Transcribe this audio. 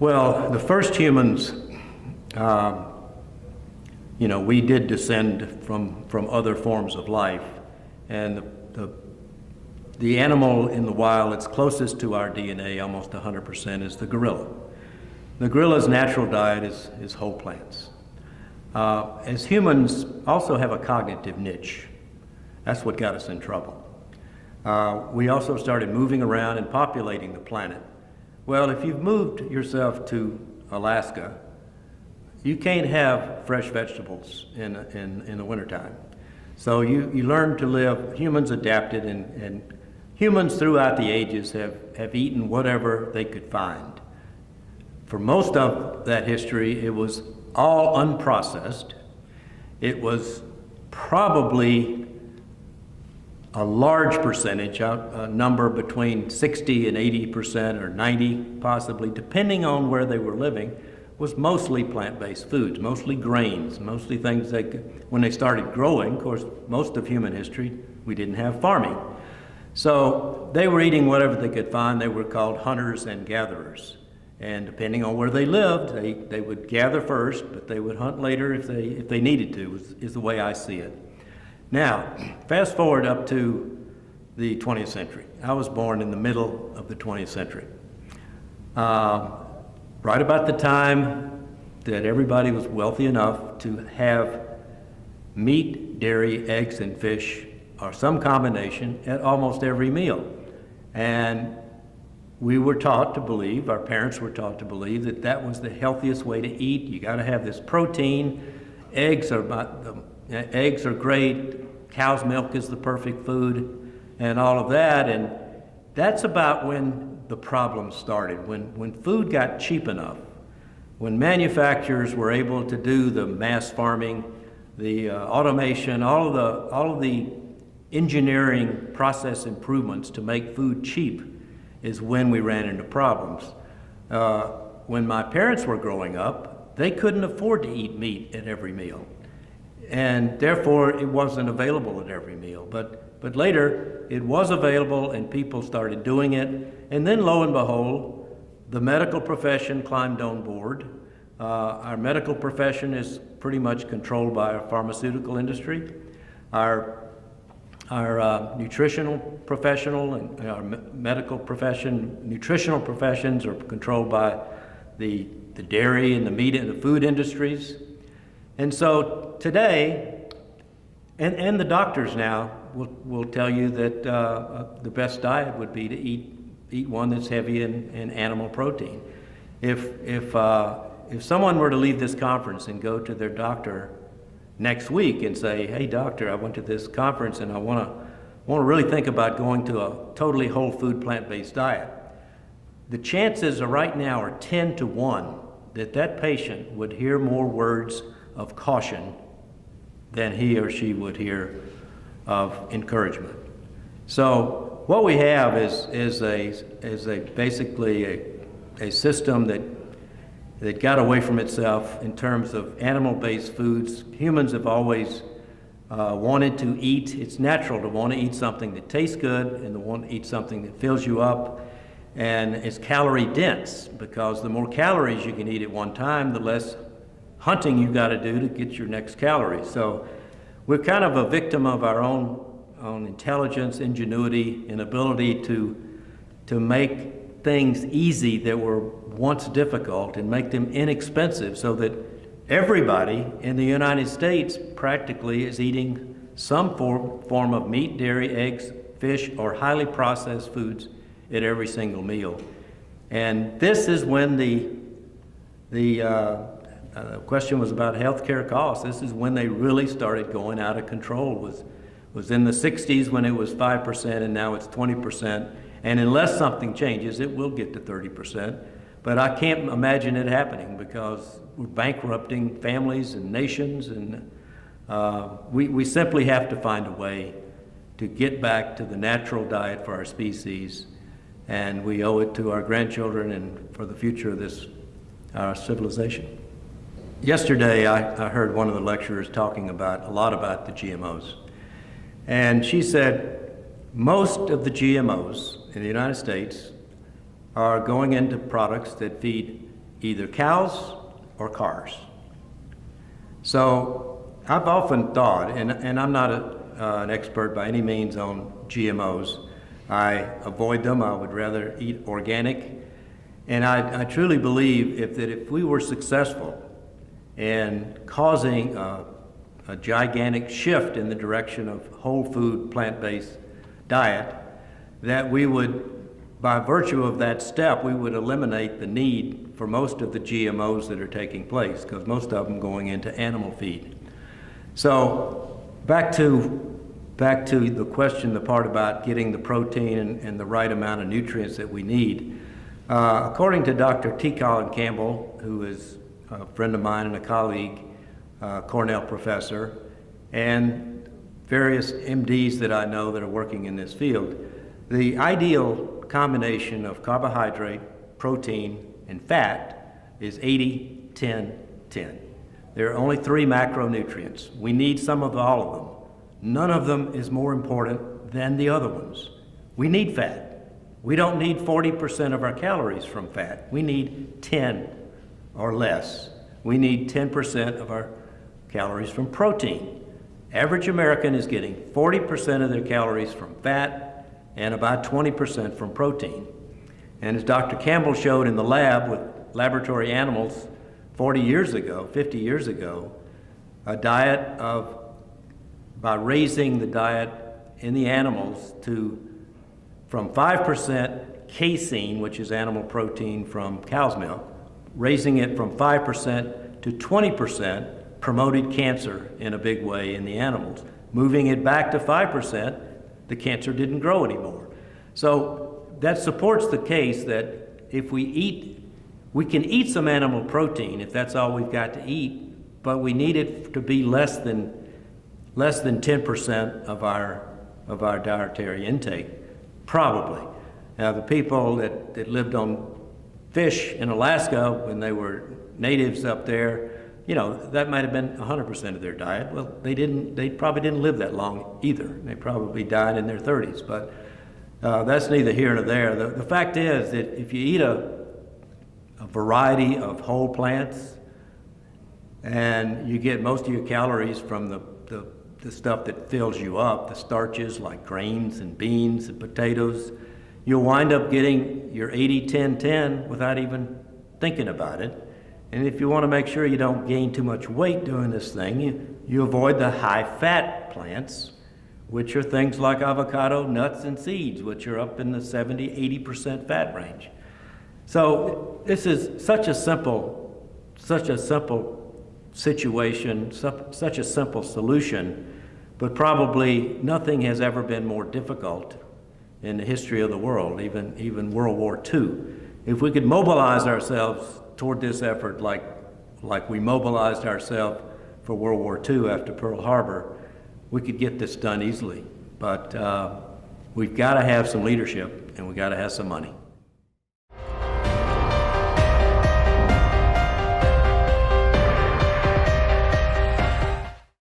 Well, the first humans, we did descend from other forms of life, and the animal in the wild that's closest to our DNA, almost 100%, is the gorilla. The gorilla's natural diet is whole plants. As humans also have a cognitive niche. That's what got us in trouble. We also started moving around and populating the planet. Well, if you've moved yourself to Alaska, you can't have fresh vegetables in the wintertime. So you learn to live, humans adapted, and humans throughout the ages have eaten whatever they could find. For most of that history, it was all unprocessed. It was probably a large percentage, a number between 60 and 80% or 90 possibly, depending on where they were living, was mostly plant-based foods, mostly grains, mostly things when they started growing, of course, most of human history, we didn't have farming. So they were eating whatever they could find. They were called hunters and gatherers. And depending on where they lived, they would gather first, but they would hunt later if they needed to, is the way I see it. Now, fast forward up to the 20th century. I was born in the middle of the 20th century. Right about the time that everybody was wealthy enough to have meat, dairy, eggs, and fish, or some combination, at almost every meal. And we were taught to believe, our parents were taught to believe, that that was the healthiest way to eat. You got to have this protein. Eggs are great. Cow's milk is the perfect food, and all of that. And that's about when the problem started. When food got cheap enough, when manufacturers were able to do the mass farming, the automation, all of the engineering process improvements to make food cheap, is when we ran into problems. When my parents were growing up, they couldn't afford to eat meat at every meal, and therefore it wasn't available at every meal. But later it was available, and people started doing it, and then lo and behold, the medical profession climbed on board. Our medical profession is pretty much controlled by our pharmaceutical industry. Our nutritional professional and our medical profession, nutritional professions are controlled by the dairy and the meat and the food industries. And so today, and the doctors now will tell you that the best diet would be to eat one that's heavy in animal protein. If someone were to leave this conference and go to their doctor next week and say, "Hey doctor, I went to this conference and I want to really think about going to a totally whole food plant-based diet," the chances right now are 10 to 1 that patient would hear more words of caution than he or she would hear of encouragement. So what we have is basically a system that got away from itself in terms of animal-based foods. Humans have always wanted to eat. It's natural to want to eat something that tastes good and to want to eat something that fills you up and is calorie dense, because the more calories you can eat at one time, the less hunting you've got to do to get your next calorie. So we're kind of a victim of our own intelligence, ingenuity, and ability to make things easy that were once difficult and make them inexpensive, so that everybody in the United States practically is eating some form of meat, dairy, eggs, fish, or highly processed foods at every single meal. And this is when the question was about healthcare costs. This is when they really started going out of control. Was in the 60s when it was 5%, and now it's 20%. And unless something changes, it will get to 30%. But I can't imagine it happening, because we're bankrupting families and nations, and we simply have to find a way to get back to the natural diet for our species, and we owe it to our grandchildren and for the future of this our civilization. Yesterday, I heard one of the lecturers talking a lot about the GMOs, and she said most of the GMOs in the United States are going into products that feed either cows or cars. So I've often thought, and I'm not an expert by any means on GMOs. I avoid them. I would rather eat organic. And I truly believe if we were successful in causing a gigantic shift in the direction of whole food, plant-based diet, that we would, by virtue of that step, we would eliminate the need for most of the GMOs that are taking place, because most of them going into animal feed. So back to the question, the part about getting the protein and the right amount of nutrients that we need. According to Dr. T. Colin Campbell, who is a friend of mine and a colleague, Cornell professor, and various MDs that I know that are working in this field, the ideal combination of carbohydrate, protein, and fat is 80-10-10. There are only 3 macronutrients. We need some of all of them. None of them is more important than the other ones. We need fat. We don't need 40% of our calories from fat. We need 10 or less. We need 10% of our calories from protein. Average American is getting 40% of their calories from fat and about 20% from protein. And as Dr. Campbell showed in the lab with laboratory animals 40 years ago, 50 years ago, by raising the diet in the animals from 5% casein, which is animal protein from cow's milk, raising it from 5% to 20% promoted cancer in a big way in the animals. Moving it back to 5%, the cancer didn't grow anymore. So that supports the case that if we can eat some animal protein if that's all we've got to eat, but we need it to be less than 10% of our dietary intake, probably. Now the people that lived on fish in Alaska when they were natives up there, that might have been 100% of their diet. Well, they probably didn't live that long either. They probably died in their 30s, but that's neither here nor there. The fact is that if you eat a variety of whole plants and you get most of your calories from the stuff that fills you up, the starches like grains and beans and potatoes, you'll wind up getting your 80-10-10 without even thinking about it. And if you want to make sure you don't gain too much weight doing this thing, you avoid the high-fat plants, which are things like avocado, nuts, and seeds, which are up in the 70-80% fat range. So this is such a simple situation, such a simple solution, but probably nothing has ever been more difficult in the history of the world, even World War II. If we could mobilize ourselves toward this effort like we mobilized ourselves for World War II after Pearl Harbor, we could get this done easily. But we've got to have some leadership and we've got to have some money.